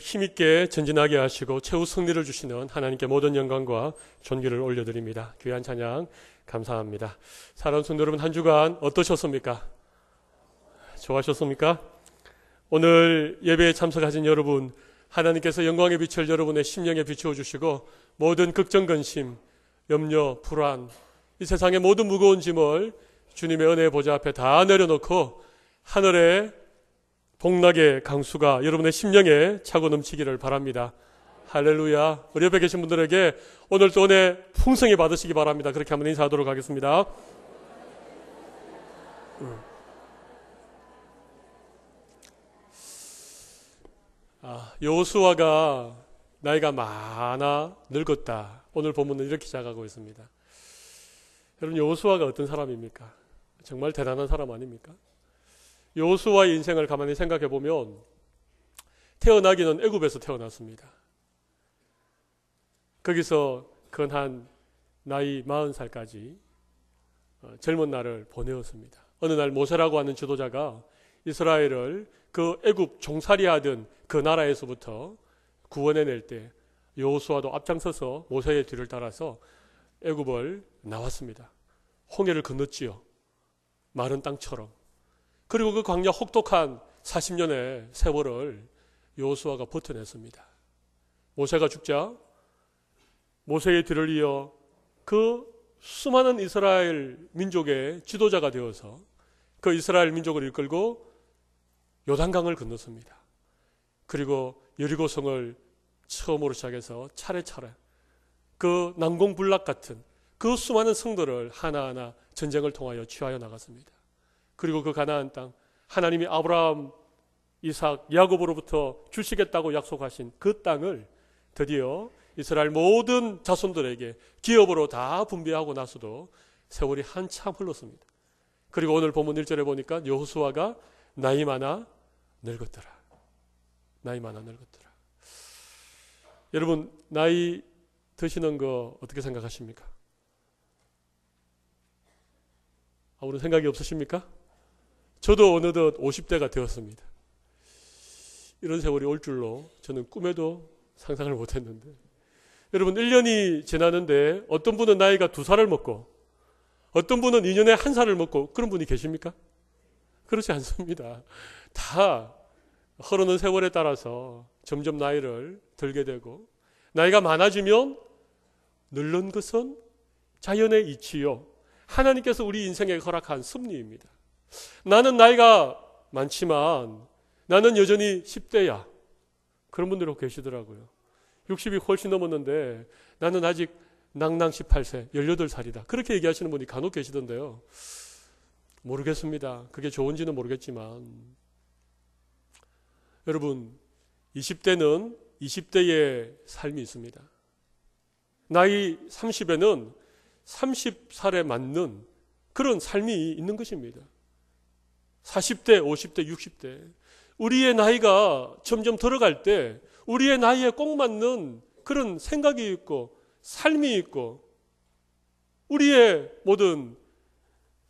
힘있게 전진하게 하시고 최후 승리를 주시는 하나님께 모든 영광과 존귀를 올려드립니다. 귀한 찬양 감사합니다. 사랑하는 성도 여러분, 한 주간 어떠셨습니까? 좋아하셨습니까? 오늘 예배에 참석하신 여러분, 하나님께서 영광의 빛을 여러분의 심령에 비추어 주시고 모든 걱정, 근심, 염려, 불안, 이 세상의 모든 무거운 짐을 주님의 은혜의 보좌 앞에 다 내려놓고 하늘의 복락의 강수가 여러분의 심령에 차고 넘치기를 바랍니다. 할렐루야. 우리 옆에 계신 분들에게 오늘 또 은혜 풍성히 받으시기 바랍니다. 그렇게 한번 인사하도록 하겠습니다. 여호수아가 나이가 많아 늙었다. 오늘 본문은 이렇게 시작하고 있습니다. 여러분, 여호수아가 어떤 사람입니까? 정말 대단한 사람 아닙니까? 여호수아의 인생을 가만히 생각해 보면 태어나기는 애굽에서 태어났습니다. 거기서 근 나이 40살까지 젊은 날을 보내었습니다. 어느 날 모세라고 하는 지도자가 이스라엘을 그 애굽 종살이하던 그 나라에서부터 구원해낼 때 여호수아도 앞장서서 모세의 뒤를 따라서 애굽을 나왔습니다. 홍해를 건넜지요. 마른 땅처럼. 그리고 그 광야 혹독한 40년의 세월을 여호수아가 버텨냈습니다. 모세가 죽자 모세의 뒤를 이어 그 수많은 이스라엘 민족의 지도자가 되어서 그 이스라엘 민족을 이끌고 요단강을 건넜습니다. 그리고 여리고성을 처음으로 시작해서 차례차례 그 난공불락 같은 그 수많은 성들을 하나하나 전쟁을 통하여 취하여 나갔습니다. 그리고 그 가나안 땅, 하나님이 아브라함, 이삭, 야곱으로부터 주시겠다고 약속하신 그 땅을 드디어 이스라엘 모든 자손들에게 기업으로 다 분배하고 나서도 세월이 한참 흘렀습니다. 그리고 오늘 본문 1절에 보니까 여호수아가 나이 많아 늙었더라. 나이 많아 늙었더라. 여러분, 나이 드시는 거 어떻게 생각하십니까? 아무런 생각이 없으십니까? 저도 어느덧 50대가 되었습니다. 이런 세월이 올 줄로 저는 꿈에도 상상을 못했는데, 여러분, 1년이 지나는데 어떤 분은 나이가 2살을 먹고 어떤 분은 2년에 1살을 먹고 그런 분이 계십니까? 그렇지 않습니다. 다 흐르는 세월에 따라서 점점 나이를 들게 되고, 나이가 많아지면 늙는 것은 자연의 이치요, 하나님께서 우리 인생에 허락한 섭리입니다. 나는 나이가 많지만 나는 여전히 10대야. 그런 분들이 계시더라고요. 60이 훨씬 넘었는데 나는 아직 낭낭 18세, 18살이다. 그렇게 얘기하시는 분이 간혹 계시던데요. 모르겠습니다. 그게 좋은지는 모르겠지만, 여러분, 20대는 20대의 삶이 있습니다. 나이 30에는 30살에 맞는 그런 삶이 있는 것입니다. 40대, 50대, 60대. 우리의 나이가 점점 들어갈 때 우리의 나이에 꼭 맞는 그런 생각이 있고 삶이 있고 우리의 모든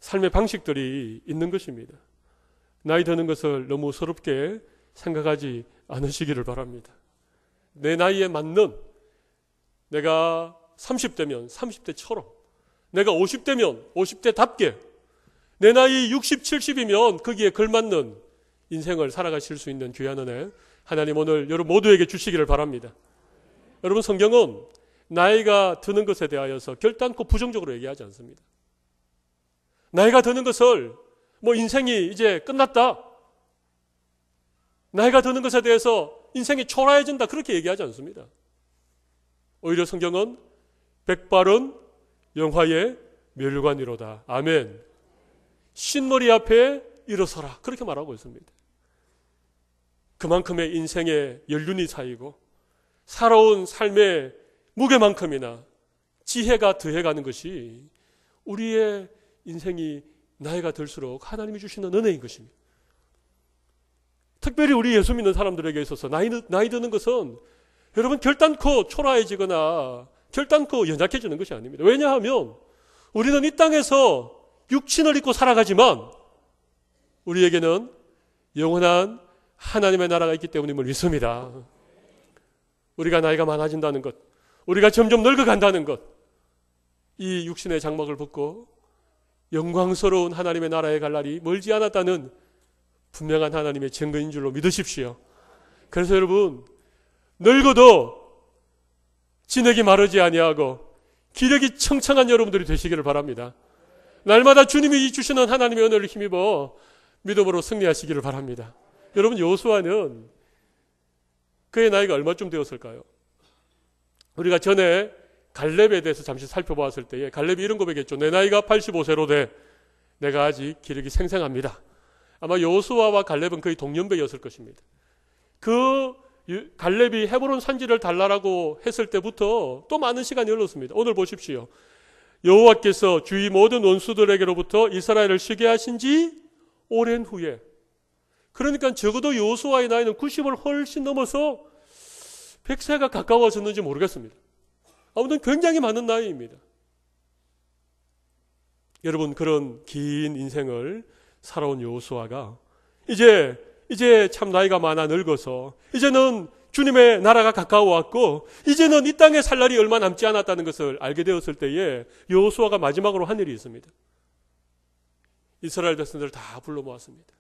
삶의 방식들이 있는 것입니다. 나이 드는 것을 너무 서럽게 생각하지 않으시기를 바랍니다. 내 나이에 맞는, 내가 30대면 30대처럼, 내가 50대면 50대답게, 내 나이 60, 70이면 거기에 걸맞는 인생을 살아가실 수 있는 귀한 은혜 하나님 오늘 여러분 모두에게 주시기를 바랍니다. 여러분, 성경은 나이가 드는 것에 대하여서 결단코 부정적으로 얘기하지 않습니다. 나이가 드는 것을 인생이 이제 끝났다, 나이가 드는 것에 대해서 인생이 초라해진다, 그렇게 얘기하지 않습니다. 오히려 성경은 백발은 영화의 멸관이로다. 아멘. 신머리 앞에 일어서라, 그렇게 말하고 있습니다. 그만큼의 인생의 연륜이 쌓이고 살아온 삶의 무게만큼이나 지혜가 더해가는 것이 우리의 인생이 나이가 들수록 하나님이 주시는 은혜인 것입니다. 특별히 우리 예수 믿는 사람들에게 있어서 나이 드는 것은 여러분 결단코 초라해지거나 결단코 연약해지는 것이 아닙니다. 왜냐하면 우리는 이 땅에서 육신을 입고 살아가지만 우리에게는 영원한 하나님의 나라가 있기 때문임을 믿습니다. 우리가 나이가 많아진다는 것, 우리가 점점 늙어간다는 것, 이 육신의 장막을 벗고 영광스러운 하나님의 나라에 갈 날이 멀지 않았다는 분명한 하나님의 증거인 줄로 믿으십시오. 그래서 여러분, 늙어도 진액이 마르지 아니하고 기력이 청청한 여러분들이 되시기를 바랍니다. 날마다 주님이 주시는 하나님의 은혜를 힘입어 믿음으로 승리하시기를 바랍니다. 여러분, 여호수아는 그의 나이가 얼마쯤 되었을까요? 우리가 전에 갈렙에 대해서 잠시 살펴보았을 때에 갈렙이 이런 고백했죠. 내 나이가 85세로 돼 내가 아직 기력이 생생합니다. 아마 여호수아와 갈렙은 거의 동년배였을 것입니다. 그 갈렙이 헤브론 산지를 달라라고 했을 때부터 또 많은 시간이 흘렀습니다. 오늘 보십시오. 여호와께서 주위 모든 원수들에게로부터 이스라엘을 쉬게 하신 지 오랜 후에, 그러니까 적어도 여호수아의 나이는 90을 훨씬 넘어서 100세가 가까워졌는지 모르겠습니다. 아무튼 굉장히 많은 나이입니다. 여러분, 그런 긴 인생을 살아온 여호수아가 이제 참 나이가 많아 늙어서 이제는 주님의 나라가 가까워왔고 이제는 이 땅에 살 날이 얼마 남지 않았다는 것을 알게 되었을 때에 여호수아가 마지막으로 한 일이 있습니다. 이스라엘 백성들을 다 불러 모았습니다.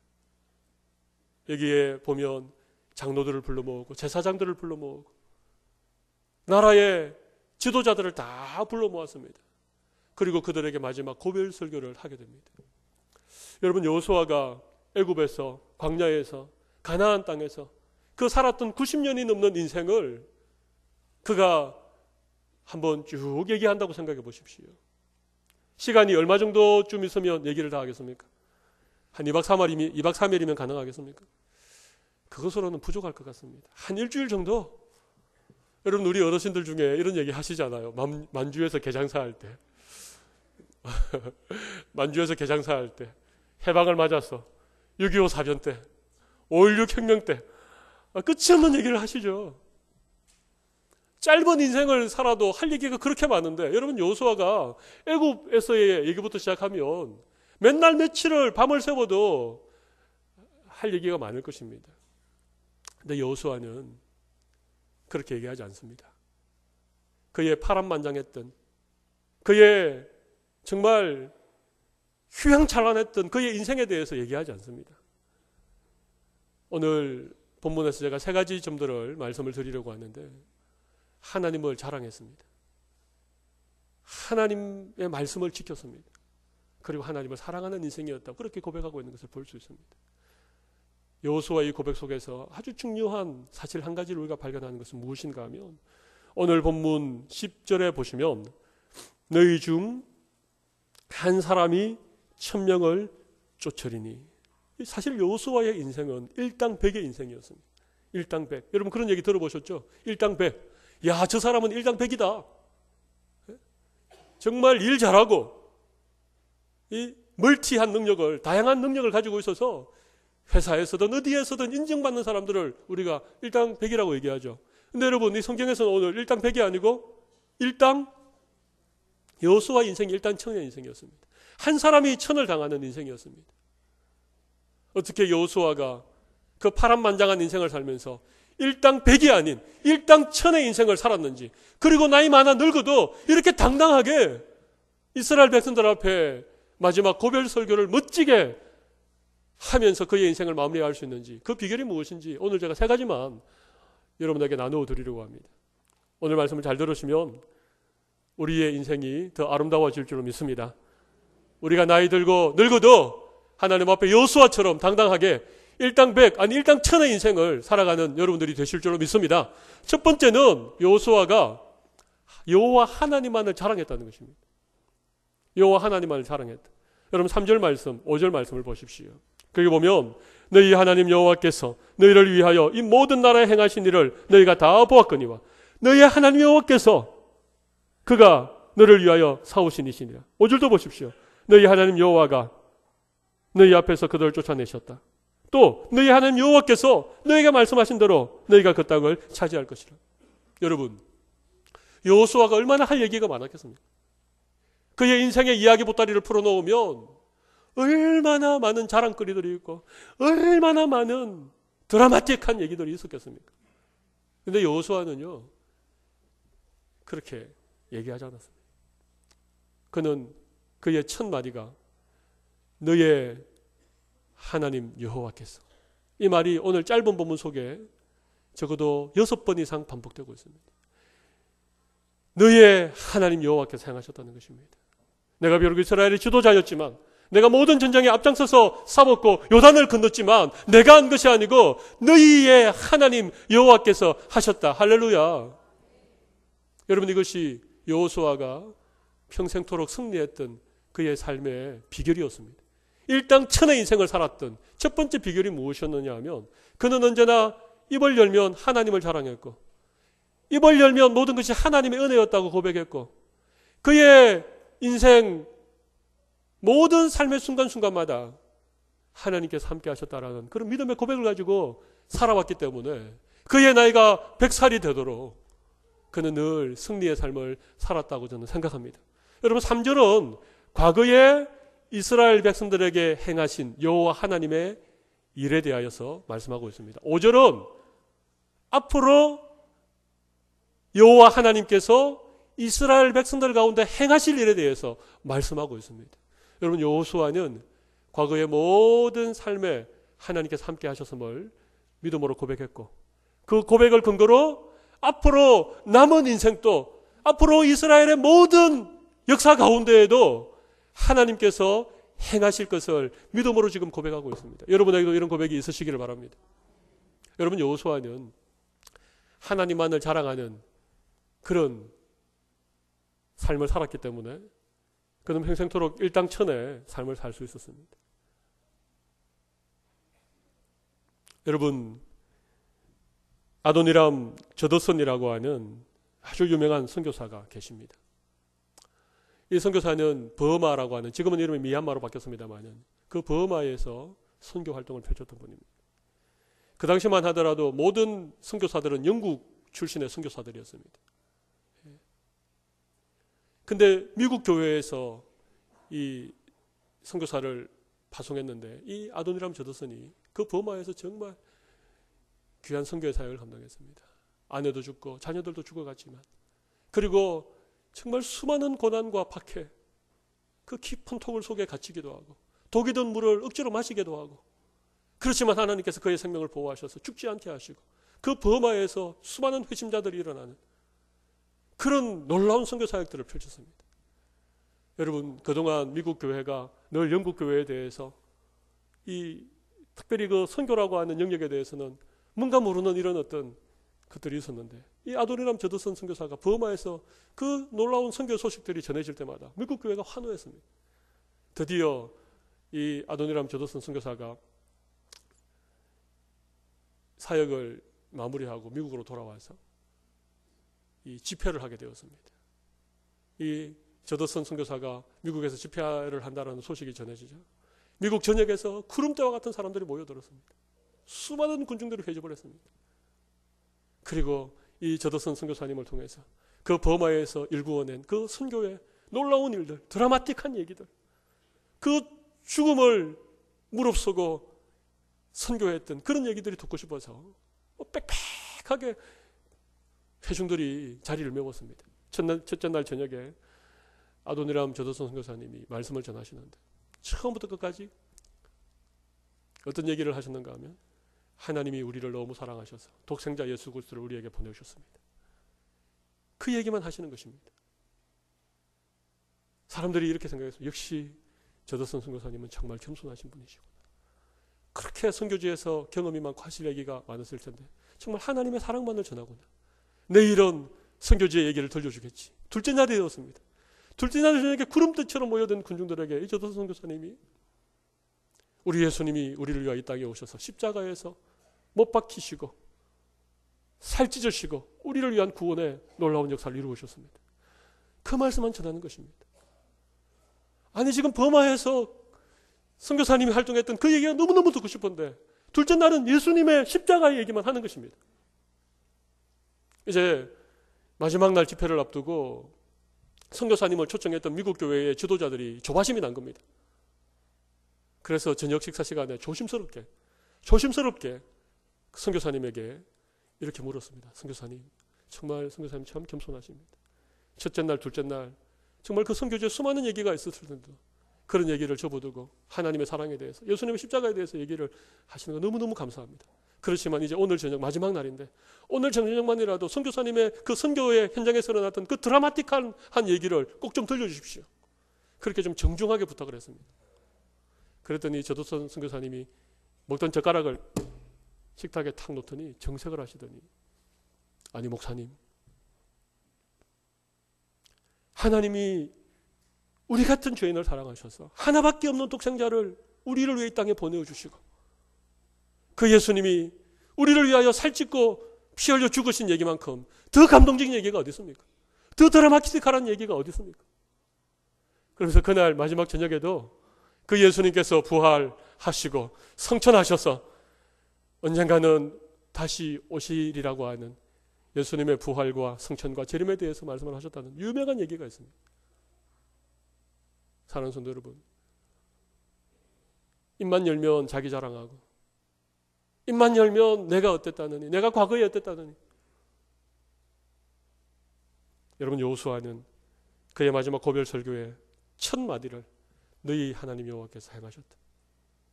여기에 보면 장로들을 불러 모으고 제사장들을 불러 모으고 나라의 지도자들을 다 불러 모았습니다. 그리고 그들에게 마지막 고별 설교를 하게 됩니다. 여러분, 여호수아가 애굽에서, 광야에서, 가나안 땅에서 그 살았던 90년이 넘는 인생을 그가 한번 쭉 얘기한다고 생각해 보십시오. 시간이 얼마 정도쯤 있으면 얘기를 다 하겠습니까? 한 2박 3일이면 가능하겠습니까? 그것으로는 부족할 것 같습니다. 한 일주일 정도? 여러분, 우리 어르신들 중에 이런 얘기 하시잖아요. 만주에서 개장사할 때. 만주에서 개장사할 때. 해방을 맞았어. 6.25 사변 때. 5.16 혁명 때. 끝이 없는 얘기를 하시죠. 짧은 인생을 살아도 할 얘기가 그렇게 많은데, 여러분, 여호수아가 애굽에서의 얘기부터 시작하면 맨날 며칠을 밤을 새워도 할 얘기가 많을 것입니다. 근데 여호수아는 그렇게 얘기하지 않습니다. 그의 파란만장했던, 그의 정말 휘황찬란했던 그의 인생에 대해서 얘기하지 않습니다. 오늘 본문에서 제가 3가지 점들을 말씀을 드리려고 하는데, 하나님을 자랑했습니다. 하나님의 말씀을 지켰습니다. 그리고 하나님을 사랑하는 인생이었다고 그렇게 고백하고 있는 것을 볼 수 있습니다. 여호수아의 고백 속에서 아주 중요한 사실 한 가지를 우리가 발견하는 것은 무엇인가 하면, 오늘 본문 10절에 보시면 너희 중 한 사람이 1000명을 쫓으리니, 사실 여호수아의 인생은 일당백의 인생이었습니다. 일당백. 여러분, 그런 얘기 들어보셨죠? 일당백. 야, 저 사람은 일당백이다. 정말 일 잘하고 이 멀티한 능력을, 다양한 능력을 가지고 있어서 회사에서든 어디에서든 인정받는 사람들을 우리가 일당백이라고 얘기하죠. 근데 여러분, 이 성경에서는 오늘 일당백이 아니고 여호수아 인생이 일당천의 인생이었습니다. 한 사람이 천을 당하는 인생이었습니다. 어떻게 여호수아가 그 파란만장한 인생을 살면서 일당백이 아닌 일당천의 인생을 살았는지, 그리고 나이 많아 늙어도 이렇게 당당하게 이스라엘 백성들 앞에 마지막 고별 설교를 멋지게 하면서 그의 인생을 마무리할 수 있는지, 그 비결이 무엇인지 오늘 제가 3가지만 여러분에게 나누어 드리려고 합니다. 오늘 말씀을 잘 들으시면 우리의 인생이 더 아름다워질 줄로 믿습니다. 우리가 나이 들고 늙어도 하나님 앞에 여호수아처럼 당당하게 일당백, 아니 일당천의 인생을 살아가는 여러분들이 되실 줄로 믿습니다. 첫 번째는 여호수아가 여호와 하나님만을 자랑했다는 것입니다. 여호와 하나님만을 자랑했다. 여러분, 3절 말씀, 5절 말씀을 보십시오. 거기 보면 너희 하나님 여호와께서 너희를 위하여 이 모든 나라에 행하신 일을 너희가 다 보았거니와 너희 하나님 여호와께서 그가 너를 위하여 사오신 이시니라. 5절도 보십시오. 너희 하나님 여호와가 너희 앞에서 그들을 쫓아내셨다. 또 너희 하나님 여호와께서 너희가 말씀하신 대로 너희가 그 땅을 차지할 것이라. 여러분, 여호수아가 얼마나 할 얘기가 많았겠습니까? 그의 인생의 이야기 보따리를 풀어놓으면 얼마나 많은 자랑거리들이 있고 얼마나 많은 드라마틱한 얘기들이 있었겠습니까? 근데 여호수아는요, 그렇게 얘기하지 않았습니다. 그는 그의 첫 마디가 너의 하나님 여호와께서, 이 말이 오늘 짧은 본문 속에 적어도 6번 이상 반복되고 있습니다. 너의 하나님 여호와께서 행하셨다는 것입니다. 내가 비록 이스라엘의 지도자였지만, 내가 모든 전쟁에 앞장서서 싸웠고 요단을 건넜지만 내가 한 것이 아니고 너희의 하나님 여호와께서 하셨다. 할렐루야. 여러분, 이것이 여호수아가 평생토록 승리했던 그의 삶의 비결이었습니다. 일당천의 인생을 살았던 첫 번째 비결이 무엇이었느냐 하면, 그는 언제나 입을 열면 하나님을 자랑했고, 입을 열면 모든 것이 하나님의 은혜였다고 고백했고, 그의 인생 모든 삶의 순간순간마다 하나님께서 함께 하셨다라는 그런 믿음의 고백을 가지고 살아왔기 때문에 그의 나이가 100살이 되도록 그는 늘 승리의 삶을 살았다고 저는 생각합니다. 여러분, 3절은 과거에 이스라엘 백성들에게 행하신 여호와 하나님의 일에 대하여서 말씀하고 있습니다. 5절은 앞으로 여호와 하나님께서 이스라엘 백성들 가운데 행하실 일에 대해서 말씀하고 있습니다. 여러분, 여호수아는 과거의 모든 삶에 하나님께서 함께 하셨음을 믿음으로 고백했고, 그 고백을 근거로 앞으로 남은 인생도, 앞으로 이스라엘의 모든 역사 가운데에도 하나님께서 행하실 것을 믿음으로 지금 고백하고 있습니다. 여러분에게도 이런 고백이 있으시기를 바랍니다. 여러분, 여호수아는 하나님만을 자랑하는 그런 삶을 살았기 때문에 그는 평생토록 일당천의 삶을 살 수 있었습니다. 여러분, 아도니람 저더슨이라고 하는 아주 유명한 선교사가 계십니다. 이 선교사는 버마라고 하는, 지금은 이름이 미얀마로 바뀌었습니다만, 그 버마에서 선교 활동을 펼쳤던 분입니다. 그 당시만 하더라도 모든 선교사들은 영국 출신의 선교사들이었습니다. 근데 미국 교회에서 이 선교사를 파송했는데, 이 아도니람 저더슨이 그 버마에서 정말 귀한 선교의 사역을 감당했습니다. 아내도 죽고 자녀들도 죽어갔지만, 그리고 정말 수많은 고난과 박해, 그 깊은 토굴 속에 갇히기도 하고 독이 든 물을 억지로 마시기도 하고, 그렇지만 하나님께서 그의 생명을 보호하셔서 죽지 않게 하시고 그 버마에서 수많은 회심자들이 일어나는 그런 놀라운 선교 사역들을 펼쳤습니다. 여러분, 그동안 미국 교회가 늘 영국 교회에 대해서 특별히 그 선교라고 하는 영역에 대해서는 뭔가 모르는 이런 어떤 것들이 있었는데, 이 아도니람 저더슨 선교사가 버마에서 그 놀라운 선교 소식들이 전해질 때마다 미국 교회가 환호했습니다. 드디어 이 아도니람 저더슨 선교사가 사역을 마무리하고 미국으로 돌아와서 이 집회를 하게 되었습니다. 이 저더슨 선교사가 미국에서 집회를 한다는 소식이 전해지자 미국 전역에서 구름대와 같은 사람들이 모여들었습니다. 수많은 군중들이 회집을 했습니다. 그리고 이 저더슨 선교사님을 통해서 그 버마에서 일구어낸 그 선교의 놀라운 일들, 드라마틱한 얘기들, 그 죽음을 무릅쓰고 선교했던 그런 얘기들이 듣고 싶어서 빽빽하게 회중들이 자리를 메웠습니다. 첫째 날 저녁에 아도니람 저더슨 선교사님이 말씀을 전하시는데, 처음부터 끝까지 어떤 얘기를 하셨는가 하면, 하나님이 우리를 너무 사랑하셔서 독생자 예수 그리스도를 우리에게 보내주셨습니다. 그 얘기만 하시는 것입니다. 사람들이 이렇게 생각해서, 역시 저더슨 선교사님은 정말 겸손하신 분이시구나. 그렇게 선교지에서 경험이 많고 하실 얘기가 많았을 텐데 정말 하나님의 사랑만을 전하구나. 내일은 선교지의 얘기를 들려주겠지. 둘째 날이 되었습니다. 둘째 날 저녁에 구름대처럼 모여든 군중들에게 이 저더슨 선교사님이, 우리 예수님이 우리를 위하여 이 땅에 오셔서 십자가에서 못 박히시고 살 찢으시고 우리를 위한 구원의 놀라운 역사를 이루으셨습니다. 그 말씀만 전하는 것입니다. 아니, 지금 버마에서 선교사님이 활동했던 그 얘기가 너무너무 듣고 싶은데 둘째 날은 예수님의 십자가의 얘기만 하는 것입니다. 이제 마지막 날 집회를 앞두고 선교사님을 초청했던 미국 교회의 지도자들이 조바심이 난 겁니다. 그래서 저녁 식사 시간에 조심스럽게 선교사님에게 이렇게 물었습니다. 선교사님, 정말 선교사님 참 겸손하십니다. 첫째 날, 둘째 날 정말 그 선교지에 수많은 얘기가 있었을 텐데 그런 얘기를 접어두고 하나님의 사랑에 대해서, 예수님의 십자가에 대해서 얘기를 하시는 거 너무너무 감사합니다. 그렇지만 이제 오늘 저녁 마지막 날인데 오늘 저녁만이라도 선교사님의 그 선교의 현장에서 일어났던 그 드라마틱한 한 얘기를 꼭 좀 들려주십시오. 그렇게 좀 정중하게 부탁을 했습니다. 그랬더니 저도선 선교사님이 먹던 젓가락을 식탁에 탁 놓더니 정색을 하시더니, 아니 목사님, 하나님이 우리 같은 죄인을 사랑하셔서 하나밖에 없는 독생자를 우리를 위해 이 땅에 보내주시고 그 예수님이 우리를 위하여 살찌고 피 흘려 죽으신 얘기만큼 더 감동적인 얘기가 어디 있습니까? 더 드라마틱한 얘기가 어디 있습니까? 그래서 그날 마지막 저녁에도 그 예수님께서 부활하시고 성천하셔서 언젠가는 다시 오시리라고 하는 예수님의 부활과 성천과 재림에 대해서 말씀을 하셨다는 유명한 얘기가 있습니다. 사랑하는 성도 여러분, 입만 열면 자기 자랑하고, 입만 열면 내가 어땠다느니, 내가 과거에 어땠다느니. 여러분, 여호수아는 그의 마지막 고별 설교의 첫 마디를 너희 하나님 여호와께서 행하셨다.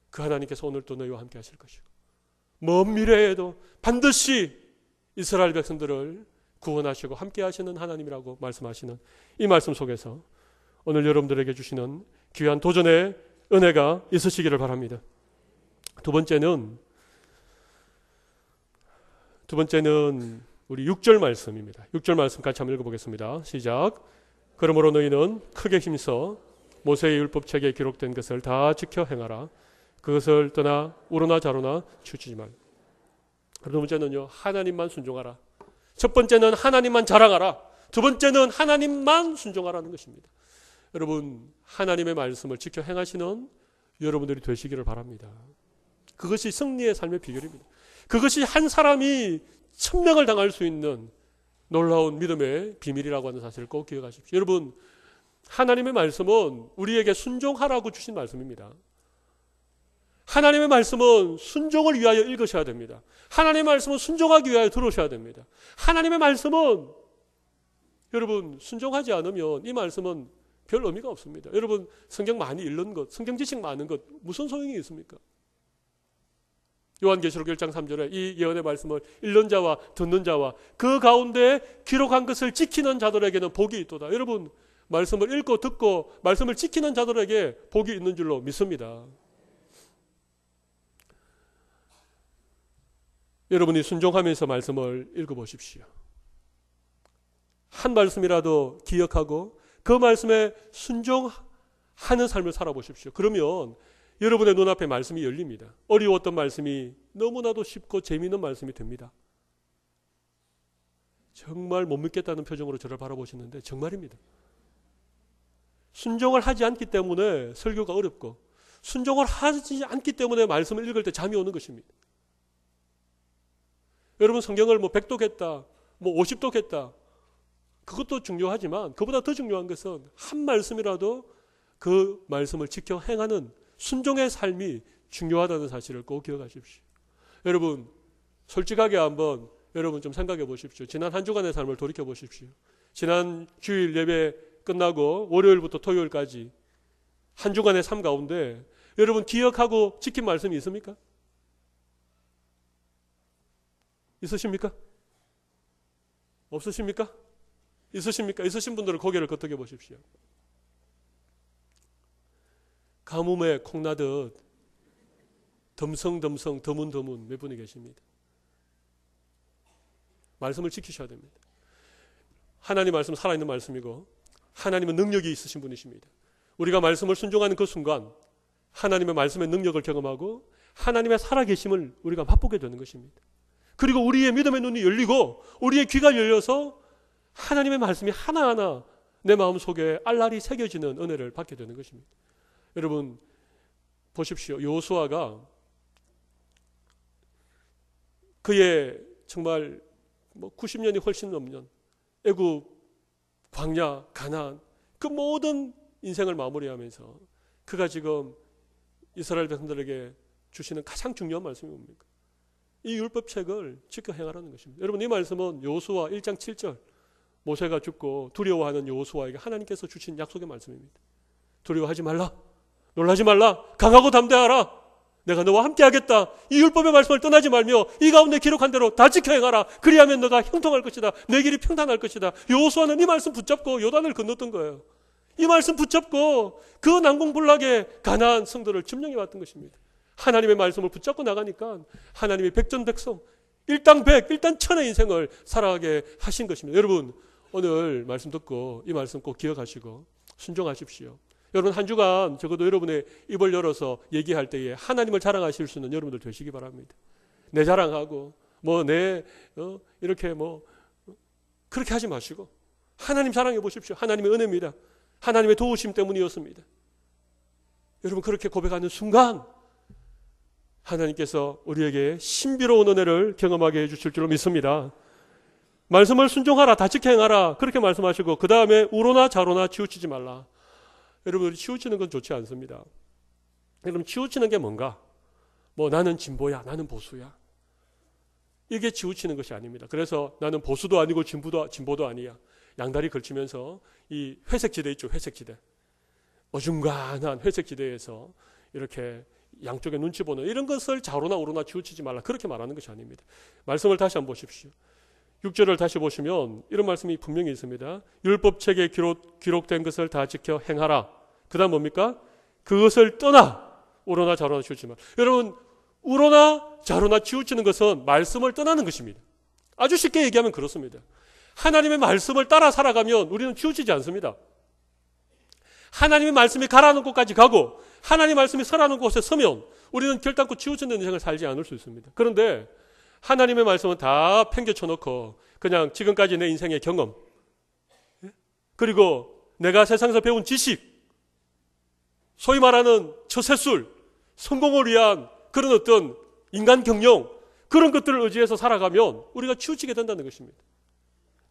그 하나님께서 오늘 또 너희와 함께 하실 것이고 먼 미래에도 반드시 이스라엘 백성들을 구원하시고 함께 하시는 하나님이라고 말씀하시는 이 말씀 속에서 오늘 여러분들에게 주시는 귀한 도전의 은혜가 있으시기를 바랍니다. 두 번째는 우리 6절 말씀입니다. 6절 말씀 같이 한번 읽어보겠습니다. 시작. 그러므로 너희는 크게 힘써 모세의 율법책에 기록된 것을 다 지켜 행하라. 그것을 떠나 우로나 좌로나 치우치지 말라. 두 번째는요, 하나님만 순종하라. 첫 번째는 하나님만 자랑하라. 두 번째는 하나님만 순종하라는 것입니다. 여러분, 하나님의 말씀을 지켜 행하시는 여러분들이 되시기를 바랍니다. 그것이 승리의 삶의 비결입니다. 그것이 한 사람이 천명을 당할 수 있는 놀라운 믿음의 비밀이라고 하는 사실을 꼭 기억하십시오. 여러분, 하나님의 말씀은 우리에게 순종하라고 주신 말씀입니다. 하나님의 말씀은 순종을 위하여 읽으셔야 됩니다. 하나님의 말씀은 순종하기 위하여 들으셔야 됩니다. 하나님의 말씀은 여러분 순종하지 않으면 이 말씀은 별 의미가 없습니다. 여러분 성경 많이 읽는 것, 성경 지식 많은 것 무슨 소용이 있습니까? 요한계시록 1장 3절에 이 예언의 말씀을 읽는 자와 듣는 자와 그 가운데 기록한 것을 지키는 자들에게는 복이 있도다. 여러분 말씀을 읽고 듣고 말씀을 지키는 자들에게 복이 있는 줄로 믿습니다. 여러분이 순종하면서 말씀을 읽어보십시오. 한 말씀이라도 기억하고 그 말씀에 순종하는 삶을 살아보십시오. 그러면 여러분의 눈앞에 말씀이 열립니다. 어려웠던 말씀이 너무나도 쉽고 재미있는 말씀이 됩니다. 정말 못 믿겠다는 표정으로 저를 바라보시는데 정말입니다. 순종을 하지 않기 때문에 설교가 어렵고 순종을 하지 않기 때문에 말씀을 읽을 때 잠이 오는 것입니다. 여러분 성경을 100독했다, 50독했다. 그것도 중요하지만 그보다 더 중요한 것은 한 말씀이라도 그 말씀을 지켜 행하는 순종의 삶이 중요하다는 사실을 꼭 기억하십시오. 여러분 솔직하게 한번 여러분 좀 생각해 보십시오. 지난 한 주간의 삶을 돌이켜 보십시오. 지난 주일 예배 끝나고 월요일부터 토요일까지 한 주간의 삶 가운데 여러분 기억하고 지킨 말씀이 있습니까? 있으십니까? 없으십니까? 있으십니까? 있으신 분들은 고개를 끄덕여 보십시오. 가뭄에 콩나듯 덤성덤성 드문드문 몇 분이 계십니다. 말씀을 지키셔야 됩니다. 하나님 말씀 살아있는 말씀이고 하나님은 능력이 있으신 분이십니다. 우리가 말씀을 순종하는 그 순간 하나님의 말씀의 능력을 경험하고 하나님의 살아계심을 우리가 맛보게 되는 것입니다. 그리고 우리의 믿음의 눈이 열리고 우리의 귀가 열려서 하나님의 말씀이 하나하나 내 마음속에 알알이 새겨지는 은혜를 받게 되는 것입니다. 여러분 보십시오. 여호수아가 그의 정말 90년이 훨씬 넘는 애굽, 광야, 가나안 그 모든 인생을 마무리하면서 그가 지금 이스라엘 백성들에게 주시는 가장 중요한 말씀이 뭡니까? 이 율법책을 지켜 행하라는 것입니다. 여러분, 이 말씀은 여호수아 1장 7절 모세가 죽고 두려워하는 여호수아에게 하나님께서 주신 약속의 말씀입니다. 두려워하지 말라. 놀라지 말라. 강하고 담대하라. 내가 너와 함께 하겠다. 이 율법의 말씀을 떠나지 말며 이 가운데 기록한 대로 다 지켜 행하라. 그리하면 너가 형통할 것이다. 내 길이 평탄할 것이다. 여호수아는 이 말씀 붙잡고 요단을 건넜던 거예요. 이 말씀 붙잡고 그 난공불락의 가나안 성도를 점령해 왔던 것입니다. 하나님의 말씀을 붙잡고 나가니까 하나님의 백전백성, 일당백, 일단천의 인생을 살아가게 하신 것입니다. 여러분, 오늘 말씀 듣고 이 말씀 꼭 기억하시고 순종하십시오. 여러분, 한 주간 적어도 여러분의 입을 열어서 얘기할 때에 하나님을 자랑하실 수 있는 여러분들 되시기 바랍니다. 내 자랑하고 이렇게 그렇게 하지 마시고 하나님 자랑해 보십시오. 하나님의 은혜입니다. 하나님의 도우심 때문이었습니다. 여러분, 그렇게 고백하는 순간 하나님께서 우리에게 신비로운 은혜를 경험하게 해주실 줄로 믿습니다. 말씀을 순종하라, 다 지켜 행하라, 그렇게 말씀하시고 그 다음에 우로나 좌로나 치우치지 말라. 여러분, 치우치는 건 좋지 않습니다. 여러분, 치우치는 게 뭔가? 나는 진보야, 나는 보수야, 이게 치우치는 것이 아닙니다. 그래서 나는 보수도 아니고 진보도 아니야, 양다리 걸치면서 이 회색지대 있죠, 회색지대, 어중간한 회색지대에서 이렇게 양쪽에 눈치 보는 이런 것을 좌로나 우로나 치우치지 말라, 그렇게 말하는 것이 아닙니다. 말씀을 다시 한번 보십시오. 6절을 다시 보시면 이런 말씀이 분명히 있습니다. 율법책에 기록된 것을 다 지켜 행하라. 그 다음 뭡니까? 그것을 떠나 우로나 좌로나 치우치지 말라. 여러분, 우로나 좌로나 치우치는 것은 말씀을 떠나는 것입니다. 아주 쉽게 얘기하면 그렇습니다. 하나님의 말씀을 따라 살아가면 우리는 치우치지 않습니다. 하나님의 말씀이 가라는 곳까지 가고 하나님의 말씀이 서라는 곳에 서면 우리는 결단코 치우치는 인생을 살지 않을 수 있습니다. 그런데 하나님의 말씀은 다 팽개쳐놓고 그냥 지금까지 내 인생의 경험, 그리고 내가 세상에서 배운 지식, 소위 말하는 처세술, 성공을 위한 그런 어떤 인간 경영, 그런 것들을 의지해서 살아가면 우리가 치우치게 된다는 것입니다.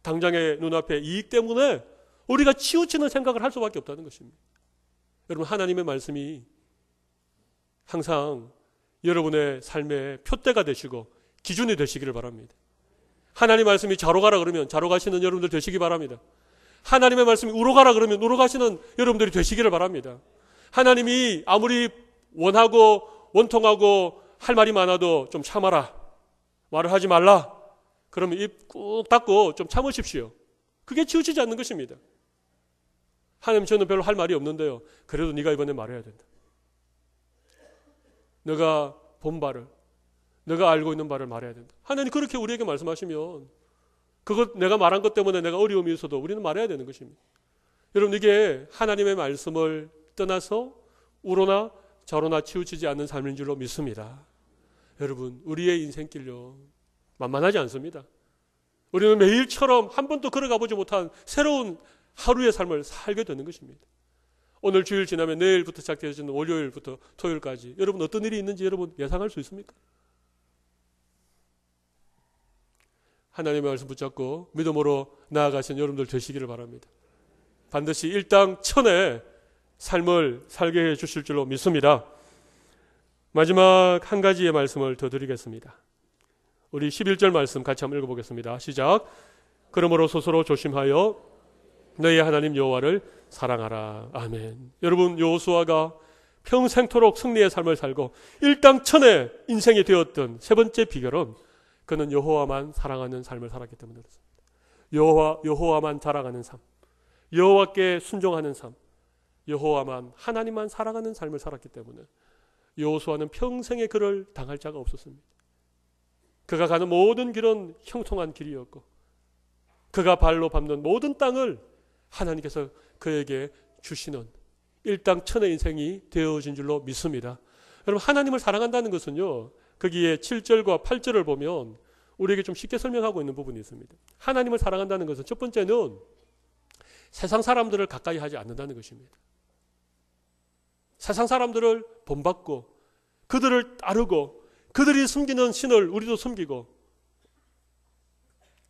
당장의 눈앞에 이익 때문에 우리가 치우치는 생각을 할 수밖에 없다는 것입니다. 여러분, 하나님의 말씀이 항상 여러분의 삶의 표대가 되시고 기준이 되시기를 바랍니다. 하나님의 말씀이 좌로 가라 그러면 좌로 가시는 여러분들 되시기 바랍니다. 하나님의 말씀이 우로 가라 그러면 우로 가시는 여러분들이 되시기를 바랍니다. 하나님이 아무리 원하고 원통하고 할 말이 많아도 좀 참아라, 말을 하지 말라, 그러면 입 꾹 닫고 좀 참으십시오. 그게 치우치지 않는 것입니다. 하나님, 저는 별로 할 말이 없는데요, 그래도 네가 이번에 말해야 된다. 너가 본 바를, 너가 알고 있는 바를 말해야 된다. 하나님 그렇게 우리에게 말씀하시면 그것 내가 말한 것 때문에 내가 어려움이 있어도 우리는 말해야 되는 것입니다. 여러분, 이게 하나님의 말씀을 떠나서 우로나 좌로나 치우치지 않는 삶인 줄로 믿습니다. 여러분, 우리의 인생길요 만만하지 않습니다. 우리는 매일처럼 한 번도 걸어가 보지 못한 새로운 하루의 삶을 살게 되는 것입니다. 오늘 주일 지나면 내일부터 시작되어지는 월요일부터 토요일까지 여러분 어떤 일이 있는지 여러분 예상할 수 있습니까? 하나님의 말씀 붙잡고 믿음으로 나아가신 여러분들 되시기를 바랍니다. 반드시 일당천의 삶을 살게 해주실 줄로 믿습니다. 마지막 한 가지의 말씀을 더 드리겠습니다. 우리 11절 말씀 같이 한번 읽어보겠습니다. 시작. 그러므로 스스로 조심하여 너희 하나님 여호와를 사랑하라. 아멘. 여러분, 여호수아가 평생토록 승리의 삶을 살고 일당천의 인생이 되었던 세 번째 비결은 그는 여호와만 사랑하는 삶을 살았기 때문에 그렇습니다. 여호와만 자랑하는 삶, 여호와께 순종하는 삶, 여호와만, 하나님만 사랑하는 삶을 살았기 때문에 여호수아는 평생에 그를 당할 자가 없었습니다. 그가 가는 모든 길은 형통한 길이었고 그가 발로 밟는 모든 땅을 하나님께서 그에게 주시는 일당천의 인생이 되어진 줄로 믿습니다. 여러분, 하나님을 사랑한다는 것은요, 거기에 7절과 8절을 보면 우리에게 좀 쉽게 설명하고 있는 부분이 있습니다. 하나님을 사랑한다는 것은 첫 번째는 세상 사람들을 가까이 하지 않는다는 것입니다. 세상 사람들을 본받고 그들을 따르고 그들이 숨기는 신을 우리도 숨기고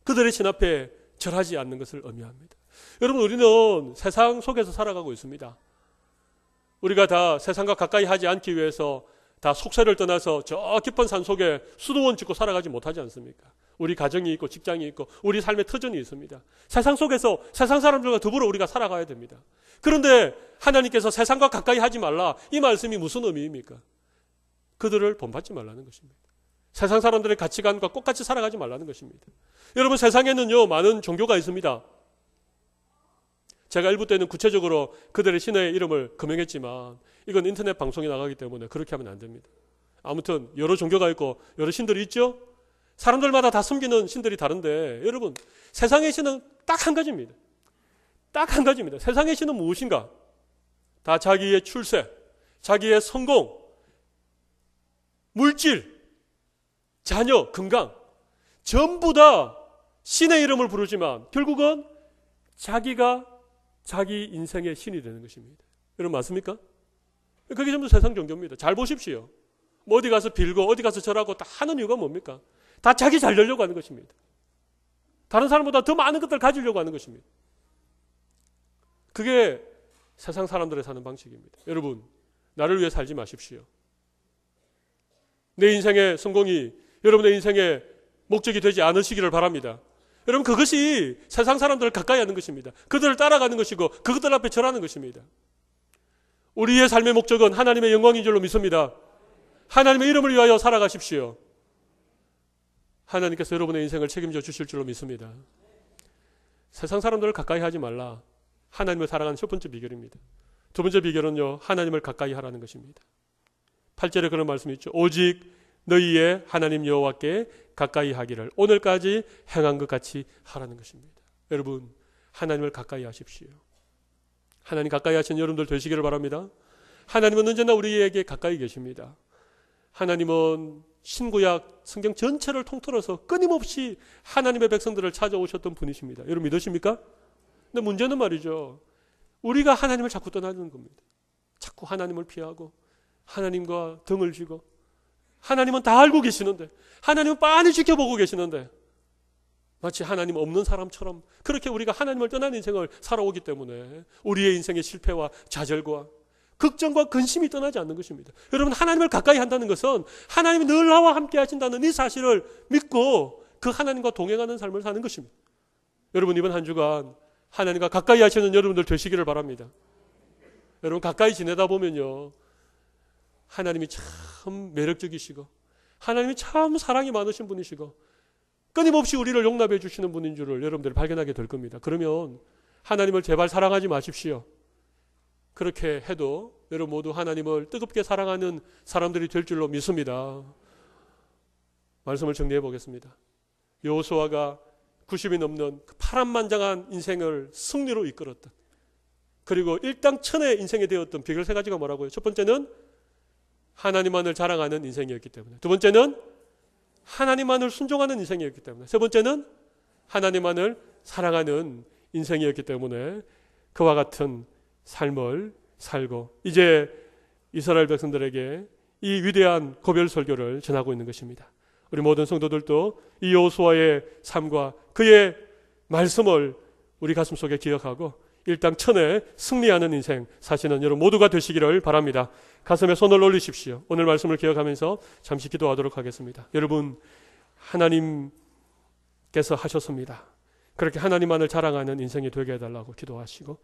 그들의 신 앞에 절하지 않는 것을 의미합니다. 여러분, 우리는 세상 속에서 살아가고 있습니다. 우리가 다 세상과 가까이 하지 않기 위해서 다 속세를 떠나서 저 깊은 산 속에 수도원 짓고 살아가지 못하지 않습니까? 우리 가정이 있고 직장이 있고 우리 삶의 터전이 있습니다. 세상 속에서 세상 사람들과 더불어 우리가 살아가야 됩니다. 그런데 하나님께서 세상과 가까이 하지 말라, 이 말씀이 무슨 의미입니까? 그들을 본받지 말라는 것입니다. 세상 사람들의 가치관과 똑같이 살아가지 말라는 것입니다. 여러분, 세상에는요 많은 종교가 있습니다. 제가 일부 때는 구체적으로 그들의 신의 이름을 금명했지만 이건 인터넷 방송에 나가기 때문에 그렇게 하면 안 됩니다. 아무튼 여러 종교가 있고 여러 신들이 있죠. 사람들마다 다 섬기는 신들이 다른데 여러분, 세상의 신은 딱 한 가지입니다. 딱 한 가지입니다. 세상의 신은 무엇인가? 다 자기의 출세, 자기의 성공, 물질, 자녀, 건강, 전부 다 신의 이름을 부르지만 결국은 자기가 자기 인생의 신이 되는 것입니다. 여러분, 맞습니까? 그게 전부 세상 종교입니다. 잘 보십시오. 뭐 어디 가서 빌고 어디 가서 절하고 다 하는 이유가 뭡니까? 다 자기 잘 되려고 하는 것입니다. 다른 사람보다 더 많은 것들을 가지려고 하는 것입니다. 그게 세상 사람들의 사는 방식입니다. 여러분, 나를 위해 살지 마십시오. 내 인생의 성공이 여러분의 인생의 목적이 되지 않으시기를 바랍니다. 여러분, 그것이 세상 사람들을 가까이 하는 것입니다. 그들을 따라가는 것이고 그것들 앞에 절하는 것입니다. 우리의 삶의 목적은 하나님의 영광인 줄로 믿습니다. 하나님의 이름을 위하여 살아가십시오. 하나님께서 여러분의 인생을 책임져 주실 줄로 믿습니다. 세상 사람들을 가까이 하지 말라. 하나님을 사랑하는 첫 번째 비결입니다. 두 번째 비결은요, 하나님을 가까이 하라는 것입니다. 8절에 그런 말씀이 있죠. 오직 너희의 하나님 여호와께 가까이 하기를 오늘까지 행한 것 같이 하라는 것입니다. 여러분, 하나님을 가까이 하십시오. 하나님 가까이 하시는 여러분들 되시기를 바랍니다. 하나님은 언제나 우리에게 가까이 계십니다. 하나님은 신구약 성경 전체를 통틀어서 끊임없이 하나님의 백성들을 찾아오셨던 분이십니다. 여러분, 믿으십니까? 근데 문제는 말이죠, 우리가 하나님을 자꾸 떠나는 겁니다. 자꾸 하나님을 피하고 하나님과 등을 쥐고, 하나님은 다 알고 계시는데, 하나님은 빤히 지켜보고 계시는데 마치 하나님 없는 사람처럼 그렇게 우리가 하나님을 떠난 인생을 살아오기 때문에 우리의 인생의 실패와 좌절과 걱정과 근심이 떠나지 않는 것입니다. 여러분, 하나님을 가까이 한다는 것은 하나님이 늘 나와 함께 하신다는 이 사실을 믿고 그 하나님과 동행하는 삶을 사는 것입니다. 여러분, 이번 한 주간 하나님과 가까이 하시는 여러분들 되시기를 바랍니다. 여러분, 가까이 지내다 보면요, 하나님이 참 매력적이시고 하나님이 참 사랑이 많으신 분이시고 끊임없이 우리를 용납해 주시는 분인 줄을 여러분들이 발견하게 될 겁니다. 그러면 하나님을 제발 사랑하지 마십시오. 그렇게 해도 여러분 모두 하나님을 뜨겁게 사랑하는 사람들이 될 줄로 믿습니다. 말씀을 정리해 보겠습니다. 여호수아가 90이 넘는 그 파란만장한 인생을 승리로 이끌었다. 그리고 일당천의 인생이 되었던 비결 세 가지가 뭐라고요? 첫 번째는 하나님만을 자랑하는 인생이었기 때문에, 두 번째는 하나님만을 순종하는 인생이었기 때문에, 세 번째는 하나님만을 사랑하는 인생이었기 때문에 그와 같은 삶을 살고 이제 이스라엘 백성들에게 이 위대한 고별 설교를 전하고 있는 것입니다. 우리 모든 성도들도 이 여호수아의 삶과 그의 말씀을 우리 가슴 속에 기억하고 일당천에 승리하는 인생 사시는 여러분 모두가 되시기를 바랍니다. 가슴에 손을 올리십시오. 오늘 말씀을 기억하면서 잠시 기도하도록 하겠습니다. 여러분, 하나님께서 하셨습니다. 그렇게 하나님만을 자랑하는 인생이 되게 해달라고 기도하시고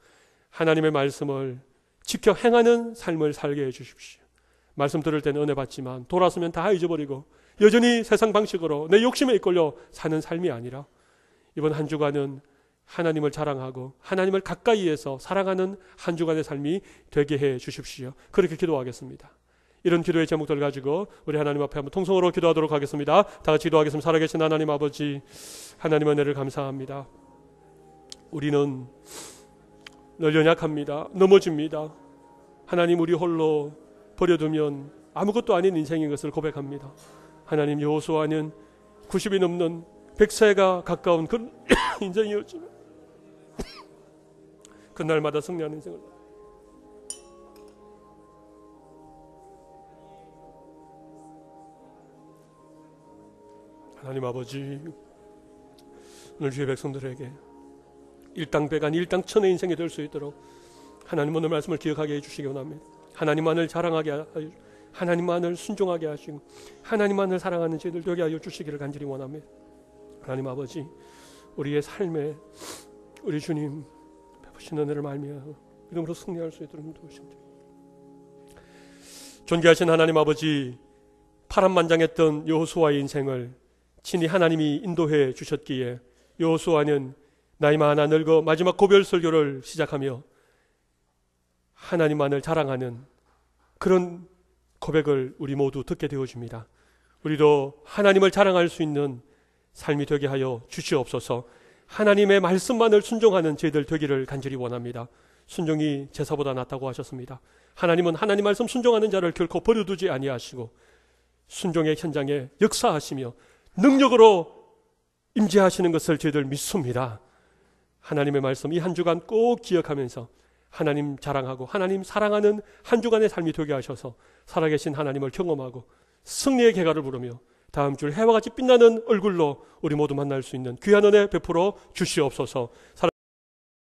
하나님의 말씀을 지켜 행하는 삶을 살게 해주십시오. 말씀 들을 때는 은혜 받지만 돌아서면 다 잊어버리고 여전히 세상 방식으로 내 욕심에 이끌려 사는 삶이 아니라 이번 한 주간은 하나님을 자랑하고 하나님을 가까이에서 사랑하는 한 주간의 삶이 되게 해 주십시오. 그렇게 기도하겠습니다. 이런 기도의 제목들 가지고 우리 하나님 앞에 한번 통성으로 기도하도록 하겠습니다. 다 같이 기도하겠습니다. 살아계신 하나님 아버지, 하나님의 은혜를 감사합니다. 우리는 늘 연약합니다. 넘어집니다. 하나님, 우리 홀로 버려두면 아무것도 아닌 인생인 것을 고백합니다. 하나님, 여호수아는 90이 넘는 100세가 가까운 그런 인생이었지만 그날마다 승리하는 인생을, 하나님 아버지, 오늘 주의 백성들에게 일당백안 일당천의 인생이 될 수 있도록 하나님 오늘 말씀을 기억하게 해주시기 원합니다. 하나님만을 자랑하게 하나님만을 순종하게 하시고 하나님만을 사랑하는 저희들 되게 하여 주시기를 간절히 원합니다. 하나님 아버지, 우리의 삶에 우리 주님 베푸신 은혜를 말미암아 믿음으로 승리할 수 있도록 도우십니다. 존귀하신 하나님 아버지, 파란만장했던 여호수아의 인생을 친히 하나님이 인도해 주셨기에 여호수아는 나이 많아 늙어 마지막 고별 설교를 시작하며 하나님만을 자랑하는 그런 고백을 우리 모두 듣게 되어집니다. 우리도 하나님을 자랑할 수 있는 삶이 되게 하여 주시옵소서. 하나님의 말씀만을 순종하는 저희들 되기를 간절히 원합니다. 순종이 제사보다 낫다고 하셨습니다. 하나님은 하나님 말씀 순종하는 자를 결코 버려두지 아니하시고 순종의 현장에 역사하시며 능력으로 임재하시는 것을 저희들 믿습니다. 하나님의 말씀 이 한 주간 꼭 기억하면서 하나님 자랑하고 하나님 사랑하는 한 주간의 삶이 되게 하셔서 살아계신 하나님을 경험하고 승리의 개가를 부르며 다음 주 해와 같이 빛나는 얼굴로 우리 모두 만날 수 있는 귀한 은혜 베풀어 주시옵소서.